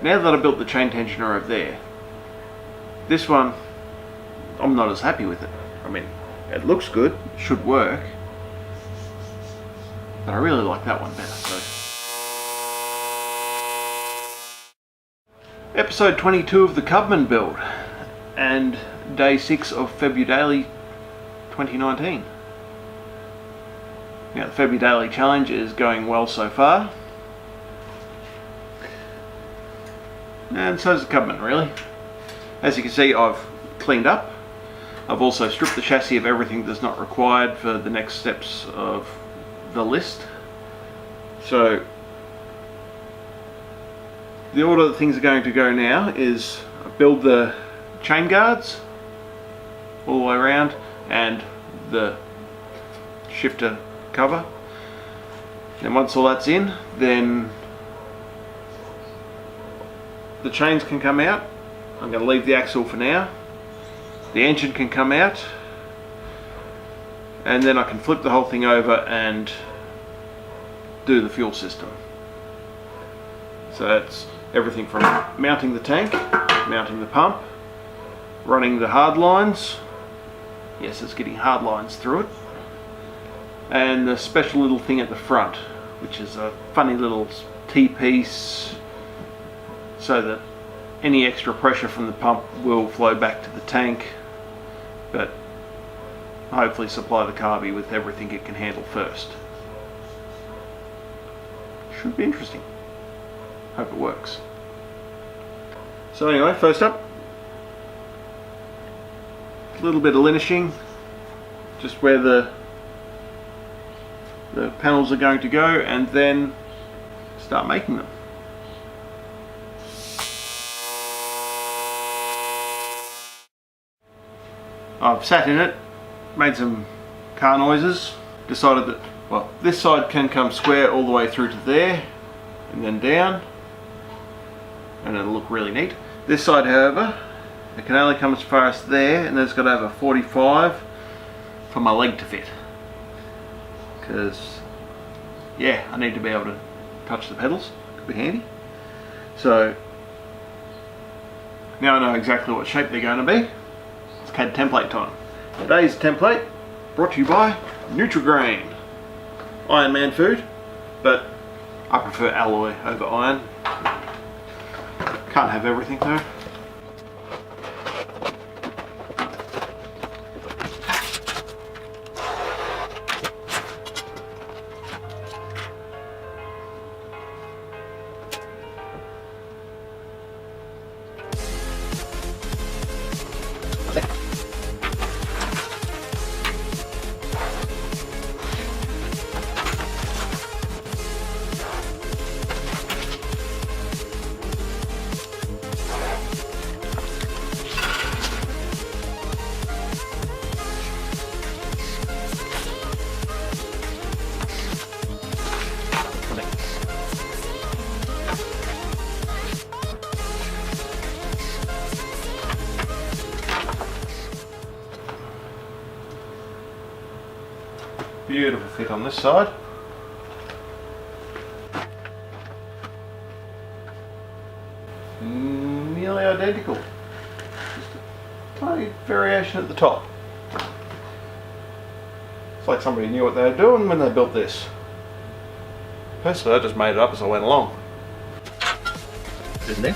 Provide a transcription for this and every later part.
now that I built the chain tensioner over there, this one, I'm not as happy with it. I mean, it looks good, it should work, but I really like that one better. So, episode 22 of the Cubman build, and day 6 of February Daily 2019. Now, the February Daily Challenge is going well so far, and so is the Cubman, really. As you can see, I've cleaned up. I've also stripped the chassis of everything that's not required for the next steps of the list. So the order that things are going to go now is build the chain guards all the way around and the shifter cover. And once all that's in, then the chains can come out. I'm going to leave the axle for now. The engine can come out, and then I can flip the whole thing over and do the fuel system. So that's everything from mounting the tank, mounting the pump, running the hard lines. Yes, it's getting hard lines through it. And the special little thing at the front, which is a funny little T-piece, so that any extra pressure from the pump will flow back to the tank, but hopefully supply the carby with everything it can handle first. Should be interesting. Hope it works. So anyway, first up, a little bit of linishing, just where the panels are going to go, and then start making them. I've sat in it, made some car noises, decided that, well, this side can come square all the way through to there and then down, and it'll look really neat. This side, however, it can only come as far as there, and then it's got to have a 45 for my leg to fit, because yeah, I need to be able to touch the pedals. Could be handy. So now I know exactly what shape they're going to be. It's CAD template time. Today's template brought to you by Nutrigrain. Iron Man food, but I prefer alloy over iron. Can't have everything though. Beautiful fit on this side. Nearly identical. Just a tiny variation at the top. It's like somebody knew what they were doing when they built this. Personally, I just made it up as I went along. Isn't it?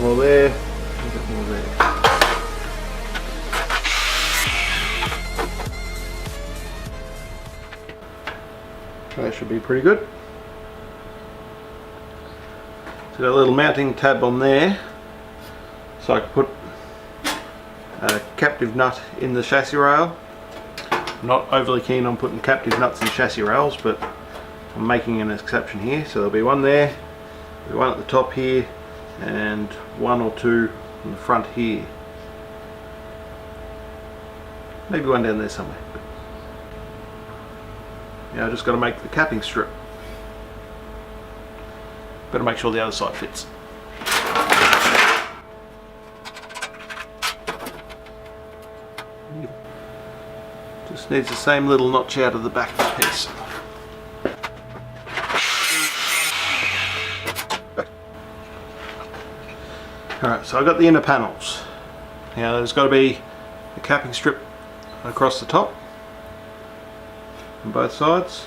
more there, a little bit more there. That should be pretty good. So got a little mounting tab on there, so I can put a captive nut in the chassis rail. I'm not overly keen on putting captive nuts in chassis rails, but I'm making an exception here. So there'll be one there, there'll be one at the top here, and one or two in the front here. Maybe one down there somewhere. Now I just got to make the capping strip. Better make sure the other side fits. Just needs the same little notch out of the back of the piece. Alright, so I've got the inner panels. Now there's got to be a capping strip across the top on both sides.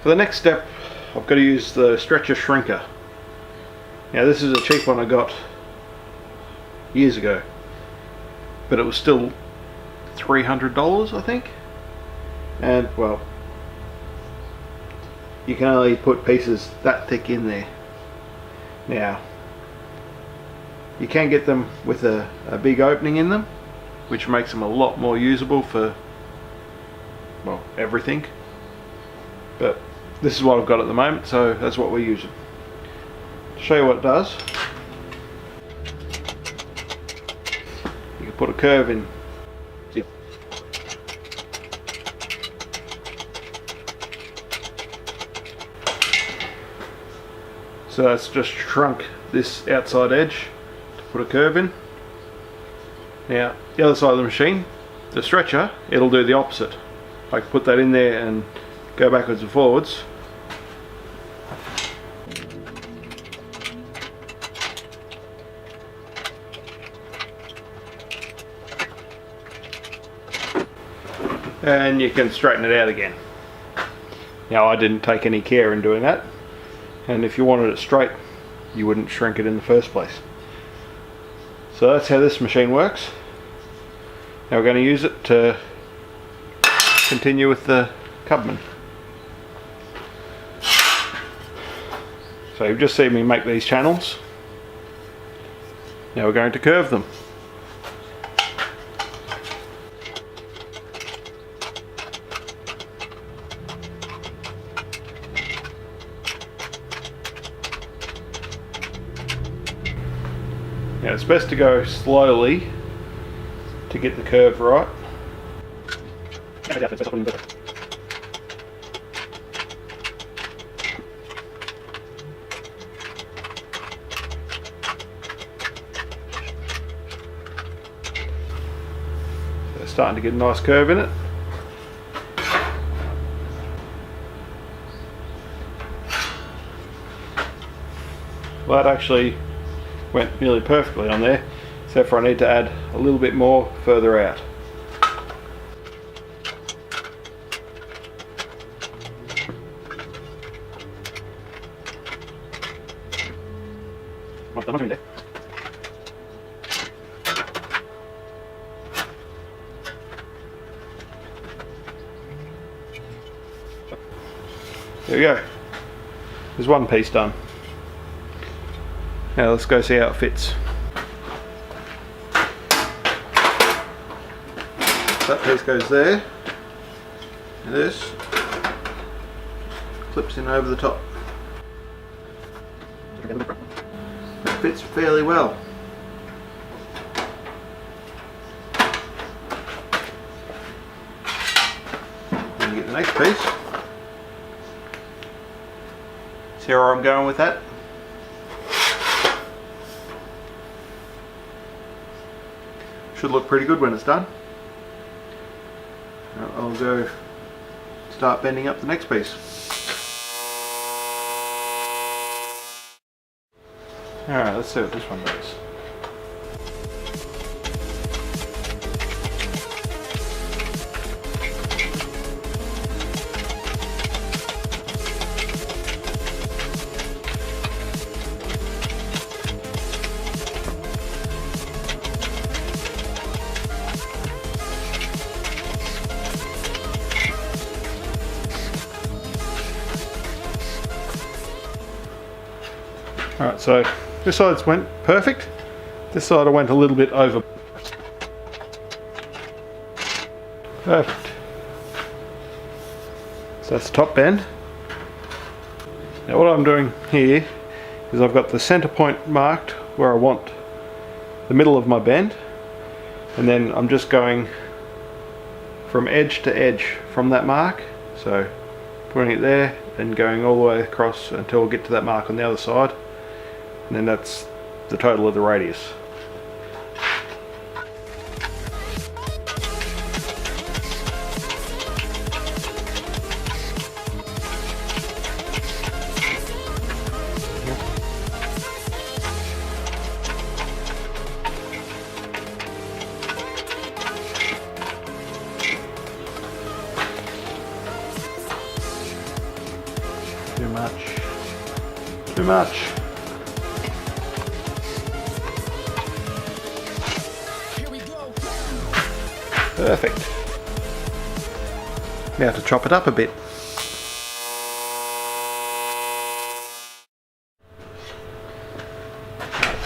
For the next step, I've got to use the stretcher shrinker. Now this is a cheap one I got years ago, but it was still $300 I think, and well, you can only put pieces that thick in there. Now you can get them with a big opening in them, which makes them a lot more usable for, well, everything, but this is what I've got at the moment, so that's what we're using. To show you what it does, you can put a curve in. So that's just shrunk this outside edge to put a curve in. Now the other side of the machine, the stretcher, it'll do the opposite. I can put that in there and go backwards and forwards. And you can straighten it out again. Now I didn't take any care in doing that, and if you wanted it straight you wouldn't shrink it in the first place. So that's how this machine works. Now we're going to use it to continue with the cubman. So you've just seen me make these channels. Now we're going to curve them. Now it's best to go slowly to get the curve right. So starting to get a nice curve in it. Well, that actually went nearly perfectly on there, except for I need to add a little bit more further out. There we go. There's one piece done. Now let's go see how it fits. That piece goes there, and this clips in over the top. It fits fairly well. and get the next piece. See where I'm going with that? Should look pretty good when it's done. Now I'll go start bending up the next piece. Alright, let's see what this one does. Alright, so this side went perfect. This side I went a little bit over. Perfect. So that's the top bend. Now what I'm doing here is I've got the center point marked where I want the middle of my bend, and then I'm just going from edge to edge from that mark. So putting it there and going all the way across until we get to that mark on the other side. And then that's the total of the radius. Too much. Too much. Perfect. Now to chop it up a bit.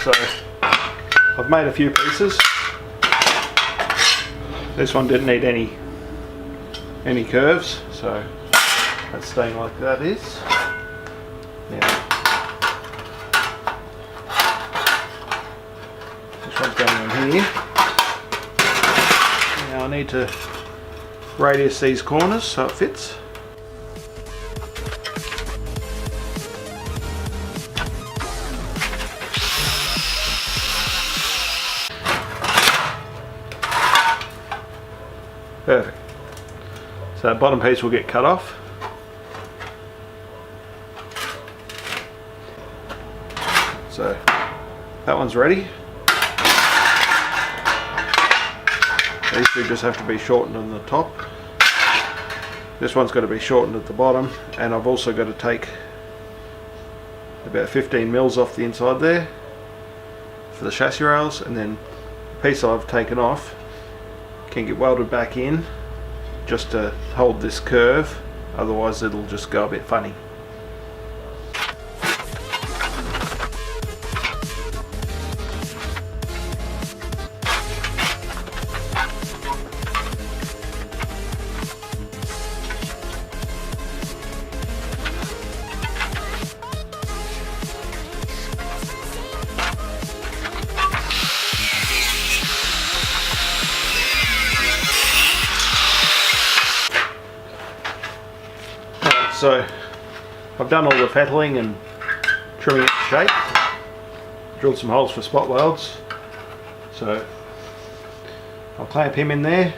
So I've made a few pieces. This one didn't need any curves, so that's staying like that is. Now this one's going in here. Now I need to radius these corners so it fits. Perfect. So that bottom piece will get cut off. So that one's ready. These two just have to be shortened on the top. This one's got to be shortened at the bottom, and I've also got to take about 15 mils off the inside there for the chassis rails, and then the piece I've taken off can get welded back in just to hold this curve, otherwise it'll just go a bit funny. So I've done all the fettling and trimming it to shape, drilled some holes for spot welds, so I'll clamp him in there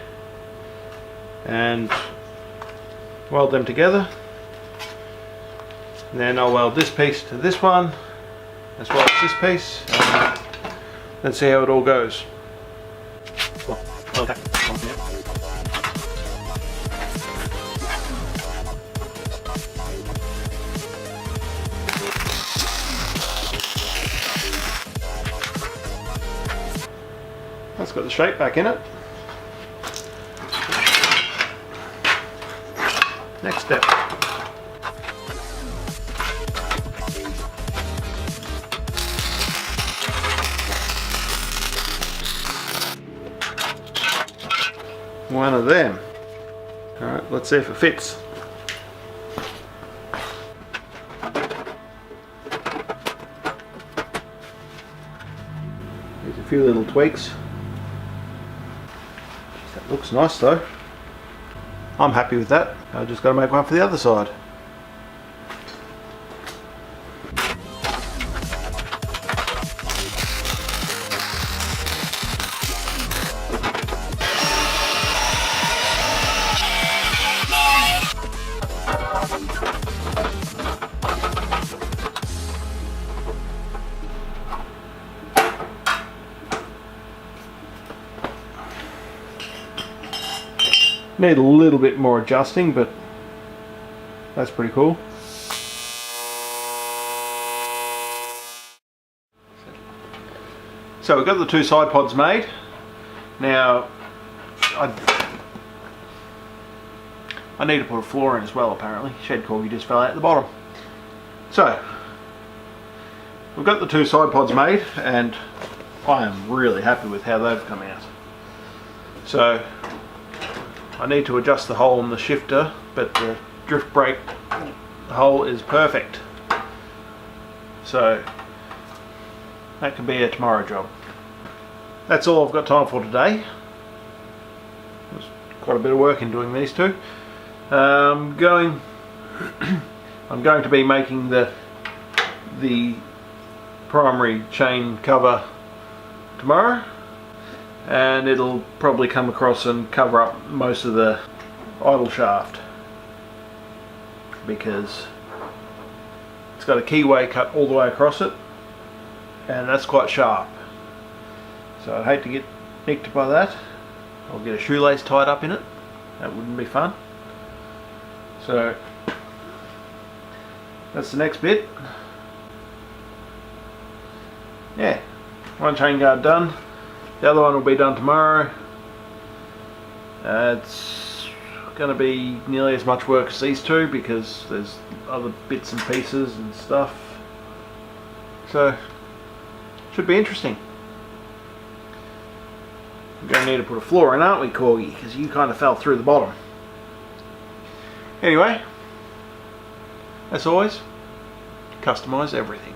and weld them together, and then I'll weld this piece to this one as well as this piece, and let's see how it all goes. That's got the shape back in it. Next step. One of them. Alright, let's see if it fits. There's a few little tweaks. That looks nice though. I'm happy with that. I've just got to make one for the other side. Need a little bit more adjusting, but that's pretty cool. So we've got the two side pods made. Now I need to put a floor in as well, apparently. Shed corgi just fell out the bottom. So we've got the two side pods made, and I am really happy with how they've come out. So I need to adjust the hole in the shifter, but the drift brake hole is perfect. So that can be a tomorrow job. That's all I've got time for today. There's quite a bit of work in doing these two. I'm going to be making the primary chain cover tomorrow, and it'll probably come across and cover up most of the idle shaft, because it's got a keyway cut all the way across it, and that's quite sharp. So I'd hate to get nicked by that. I'll get a shoelace tied up in it. That wouldn't be fun. So that's the next bit. Yeah, one chain guard done. The other one will be done tomorrow. It's going to be nearly as much work as these two, because there's other bits and pieces and stuff. So should be interesting. We're going to need to put a floor in, aren't we, Corgi? Because you kind of fell through the bottom. Anyway, as always, customise everything.